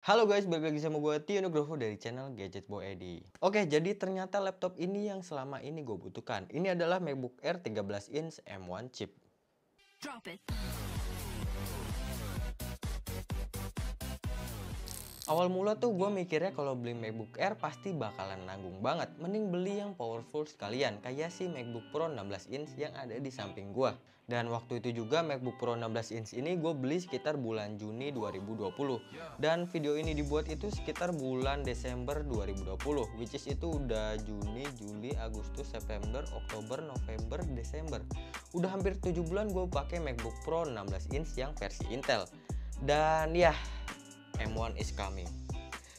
Halo guys, balik lagi sama gue Tio Nugroho dari channel Gadget Boy Edi. Oke, jadi ternyata laptop ini yang selama ini gue butuhkan. Ini adalah MacBook Air 13 inch M1 chip. Drop it. Awal mula tuh gue mikirnya kalau beli MacBook Air pasti bakalan nanggung banget. Mending beli yang powerful sekalian, kayak si MacBook Pro 16 inch yang ada di samping gue. Dan waktu itu juga MacBook Pro 16 inch ini gue beli sekitar bulan Juni 2020. Dan video ini dibuat itu sekitar bulan Desember 2020, which is itu udah Juni, Juli, Agustus, September, Oktober, November, Desember. Udah hampir 7 bulan gue pakai MacBook Pro 16 inch yang versi Intel. Dan ya, M1 is coming.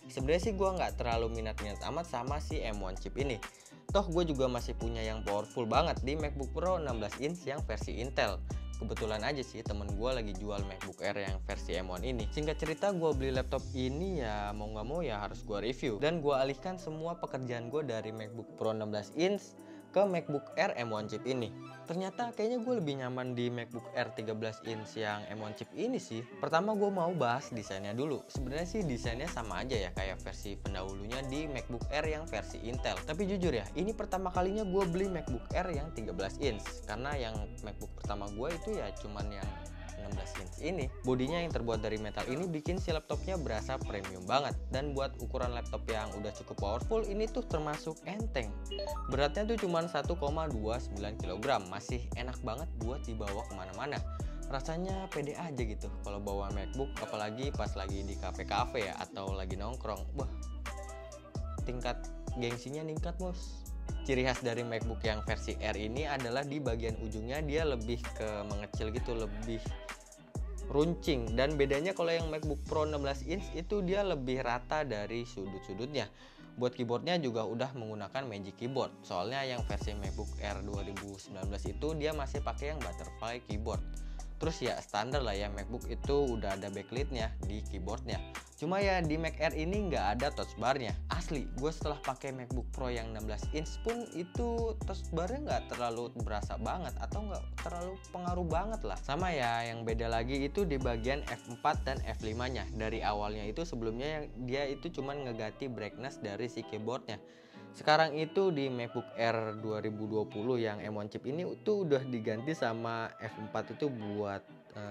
Sebenarnya sih gue nggak terlalu minat-minat amat sama si M1 chip ini. Toh gue juga masih punya yang powerful banget di MacBook Pro 16 inch yang versi Intel. Kebetulan aja sih temen gue lagi jual MacBook Air yang versi M1 ini. Singkat cerita, gue beli laptop ini ya mau nggak mau ya harus gue review. Dan gue alihkan semua pekerjaan gue dari MacBook Pro 16 inch ke MacBook Air M1 chip ini. Ternyata kayaknya gue lebih nyaman di MacBook Air 13 inch yang M1 chip ini sih. Pertama gue mau bahas desainnya dulu. Sebenarnya sih desainnya sama aja ya kayak versi pendahulunya di MacBook Air yang versi Intel. Tapi jujur ya, ini pertama kalinya gue beli MacBook Air yang 13 inch. Karena yang MacBook pertama gue itu ya cuman yang 16 inch ini. Bodinya yang terbuat dari metal ini bikin si laptopnya berasa premium banget. Dan buat ukuran laptop yang udah cukup powerful, ini tuh termasuk enteng. Beratnya tuh cuma 1,29 kg. Masih enak banget buat dibawa kemana-mana. Rasanya pede aja gitu kalau bawa MacBook, apalagi pas lagi di kafe-kafe ya, atau lagi nongkrong. Wah, tingkat gengsinya ningkat bos. Ciri khas dari MacBook yang versi Air ini adalah di bagian ujungnya dia lebih ke mengecil gitu, lebih runcing. Dan bedanya kalau yang MacBook Pro 16 inch itu dia lebih rata dari sudut-sudutnya. Buat keyboardnya juga udah menggunakan Magic Keyboard. Soalnya yang versi MacBook Air 2019 itu dia masih pakai yang butterfly keyboard. Terus ya standar lah ya, MacBook itu udah ada backlit-nya di keyboardnya. Cuma ya di Mac Air ini nggak ada touch bar-nya. Asli, gue setelah pakai MacBook Pro yang 16 inch pun itu touch bar-nya nggak terlalu berasa banget atau nggak terlalu pengaruh banget lah. Sama ya, yang beda lagi itu di bagian F4 dan F5-nya. Dari awalnya itu sebelumnya dia itu cuman ngeganti brightness dari si keyboardnya. Sekarang itu di MacBook Air 2020 yang M1 chip ini itu udah diganti sama F4 itu buat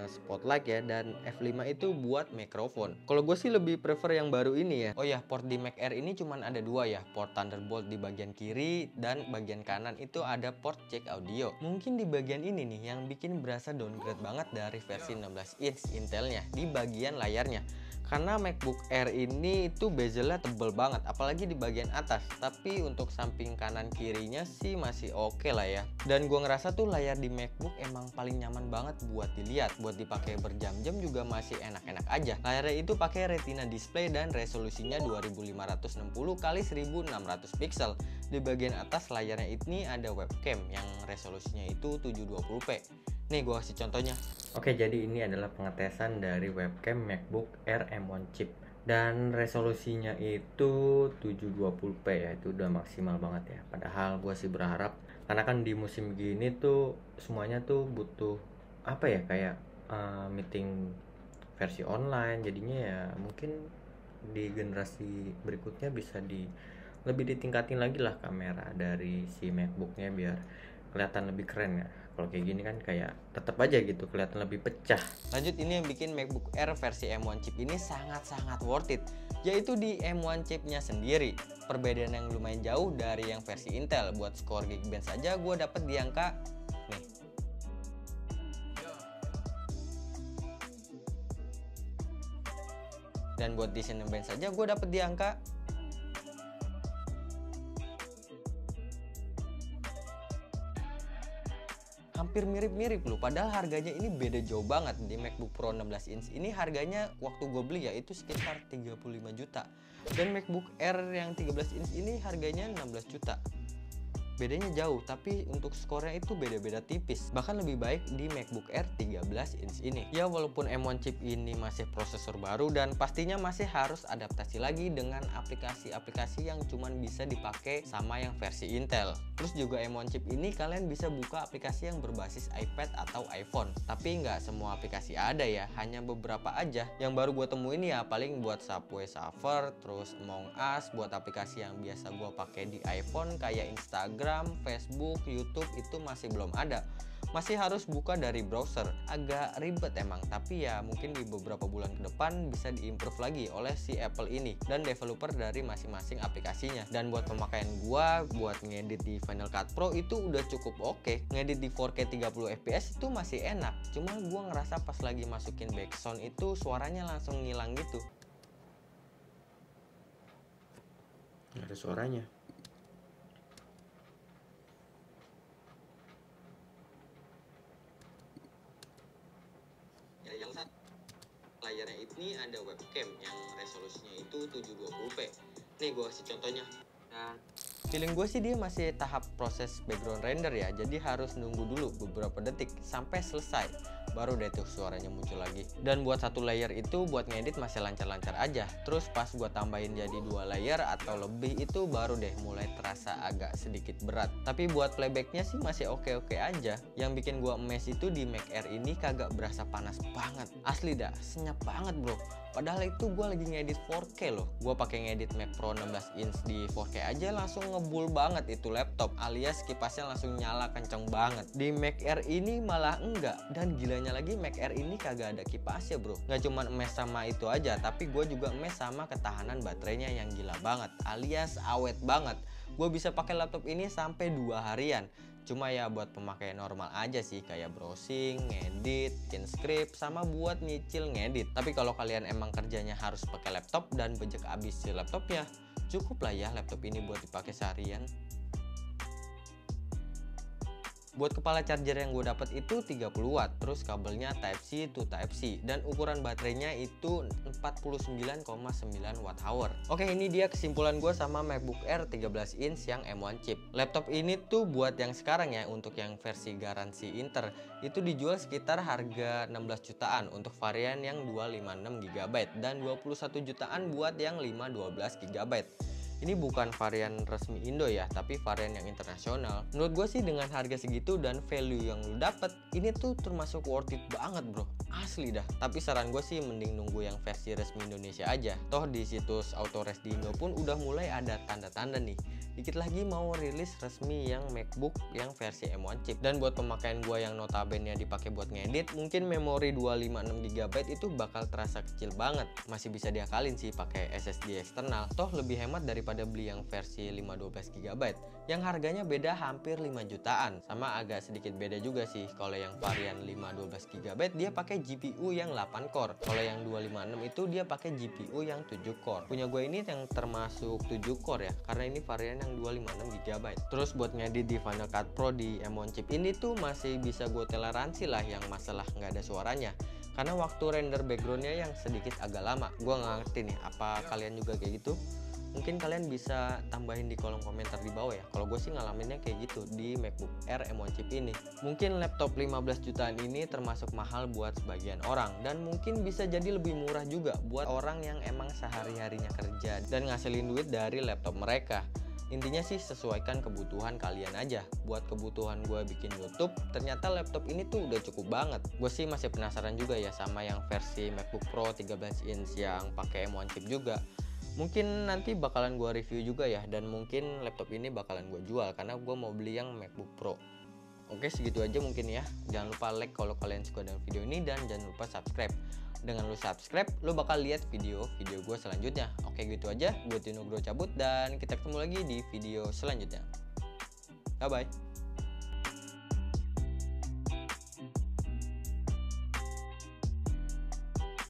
spotlight ya, dan F5 itu buat mikrofon. Kalau gue sih lebih prefer yang baru ini ya. Oh ya, port di Mac Air ini cuman ada dua ya, port Thunderbolt di bagian kiri dan bagian kanan itu ada port jack audio. Mungkin di bagian ini nih yang bikin berasa downgrade banget dari versi 16 inch Intelnya di bagian layarnya. Karena MacBook Air ini itu bezelnya tebel banget, apalagi di bagian atas. Tapi untuk samping kanan kirinya sih masih oke lah ya. Dan gua ngerasa tuh layar di MacBook emang paling nyaman banget buat dilihat. Buat dipakai berjam-jam juga masih enak-enak aja. Layarnya itu pakai Retina display dan resolusinya 2560 x 1600 pixel. Di bagian atas layarnya ini ada webcam yang resolusinya itu 720p. Nih gue kasih contohnya. Oke, jadi ini adalah pengetesan dari webcam MacBook Air M1 chip. Dan resolusinya itu 720p ya, itu udah maksimal banget ya. Padahal gue sih berharap, karena kan di musim gini tuh semuanya tuh butuh apa ya, kayak meeting versi online. Jadinya ya mungkin di generasi berikutnya bisa lebih ditingkatin lagi lah kamera dari si MacBooknya biar kelihatan lebih keren ya. Kalau kayak gini kan kayak tetap aja gitu kelihatan lebih pecah. Lanjut, ini yang bikin MacBook Air versi M1 chip ini sangat-sangat worth it, yaitu di M1 chipnya sendiri. Perbedaan yang lumayan jauh dari yang versi Intel. Buat skor Geekbench saja gue dapet di angka nih. Dan buat di Cinebench saja gue dapet di angka hampir mirip-mirip loh, padahal harganya ini beda jauh banget. Di MacBook Pro 16 inch ini harganya waktu gue beli ya itu sekitar 35 juta. Dan MacBook Air yang 13 inch ini harganya 16 juta. bedanya jauh, tapi untuk skornya itu beda-beda tipis. Bahkan lebih baik di MacBook Air 13 inch ini. Ya walaupun M1 chip ini masih prosesor baru dan pastinya masih harus adaptasi lagi dengan aplikasi-aplikasi yang cuman bisa dipakai sama yang versi Intel. Terus juga M1 chip ini kalian bisa buka aplikasi yang berbasis iPad atau iPhone. Tapi nggak semua aplikasi ada ya, hanya beberapa aja. Yang baru gue temuin ya paling buat Subway Surfer, terus Among Us, buat aplikasi yang biasa gue pakai di iPhone kayak Instagram, Facebook, YouTube itu masih belum ada. Masih harus buka dari browser. Agak ribet emang, tapi ya mungkin di beberapa bulan ke depan bisa diimprove lagi oleh si Apple ini dan developer dari masing-masing aplikasinya. Dan buat pemakaian gua buat ngedit di Final Cut Pro itu udah cukup oke. Ngedit di 4K 30 fps itu masih enak. Cuma gua ngerasa pas lagi masukin background itu suaranya langsung ngilang gitu. Nggak ada suaranya. Yang satu layarnya ini ada webcam yang resolusinya itu 720p. Nih gue kasih contohnya. Nah, feeling gue sih dia masih tahap proses background render ya, jadi harus nunggu dulu beberapa detik sampai selesai, baru deh tuh suaranya muncul lagi. Dan buat satu layer itu buat ngedit masih lancar-lancar aja. Terus pas gue tambahin jadi 2 layer atau lebih itu baru deh mulai terasa agak sedikit berat. Tapi buat playbacknya sih masih oke-oke aja. Yang bikin gue emes itu di Mac Air ini kagak berasa panas banget. Asli dah, senyap banget bro. Padahal itu gue lagi ngedit 4K loh. Gue pakai ngedit Mac Pro 16 inch di 4K aja langsung ngebul banget itu laptop, alias kipasnya langsung nyala kenceng banget. Di Mac Air ini malah enggak. Dan gilanya lagi Mac Air ini kagak ada kipasnya bro. Nggak cuma emes sama itu aja, tapi gue juga emes sama ketahanan baterainya yang gila banget, alias awet banget. Gue bisa pakai laptop ini sampai 2 harian. Cuma ya buat pemakaian normal aja sih, kayak browsing, ngedit, bikin script, sama buat nyicil ngedit. Tapi kalau kalian emang kerjanya harus pakai laptop dan bejek abis si laptopnya, cukup lah ya laptop ini buat dipakai seharian. Buat kepala charger yang gue dapat itu 30 watt, terus kabelnya Type-C to Type-C, dan ukuran baterainya itu 49,9 watt hour. Oke, ini dia kesimpulan gue sama MacBook Air 13 inch yang M1 chip. Laptop ini tuh buat yang sekarang ya, untuk yang versi garansi Inter, itu dijual sekitar harga 16 jutaan untuk varian yang 256 GB dan 21 jutaan buat yang 512 GB. Ini bukan varian resmi Indo ya, tapi varian yang internasional. Menurut gue sih dengan harga segitu dan value yang lu dapet, ini tuh termasuk worth it banget bro. Asli dah. Tapi saran gue sih mending nunggu yang versi resmi Indonesia aja. Toh di situs Autorest di Indo pun udah mulai ada tanda-tanda nih. Dikit lagi mau rilis resmi yang MacBook yang versi M1 chip. Dan buat pemakaian gue yang notabene dipakai buat ngedit, mungkin memori 256 GB itu bakal terasa kecil banget. Masih bisa diakalin sih pakai SSD eksternal. Toh lebih hemat daripada beli yang versi 512 GB yang harganya beda hampir 5 jutaan. Sama agak sedikit beda juga sih. Kalau yang varian 512 GB dia pakai GPU yang 8 core. Kalau yang 256 itu dia pakai GPU yang 7 core. Punya gue ini yang termasuk 7 core ya, karena ini varian yang 256 GB. Terus buat ngedit di Final Cut Pro di M1 chip ini tuh masih bisa gue toleransi lah yang masalah nggak ada suaranya, karena waktu render backgroundnya yang sedikit agak lama. Gue nggak ngerti nih, apa kalian juga kayak gitu? Mungkin kalian bisa tambahin di kolom komentar di bawah ya. Kalau gue sih ngalaminnya kayak gitu di MacBook Air M1 chip ini. Mungkin laptop 15 jutaan ini termasuk mahal buat sebagian orang, dan mungkin bisa jadi lebih murah juga buat orang yang emang sehari-harinya kerja dan ngasilin duit dari laptop mereka. Intinya sih sesuaikan kebutuhan kalian aja. Buat kebutuhan gue bikin YouTube, ternyata laptop ini tuh udah cukup banget. Gue sih masih penasaran juga ya sama yang versi MacBook Pro 13 inch yang pakai M1 chip juga. Mungkin nanti bakalan gue review juga ya, dan mungkin laptop ini bakalan gue jual karena gue mau beli yang MacBook Pro. Oke, segitu aja mungkin ya. Jangan lupa like kalau kalian suka dengan video ini, dan jangan lupa subscribe. Dengan lu subscribe, lu bakal lihat video-video gue selanjutnya. Oke, gitu aja. Gue Tino Nugroho cabut, dan kita ketemu lagi di video selanjutnya. Bye-bye.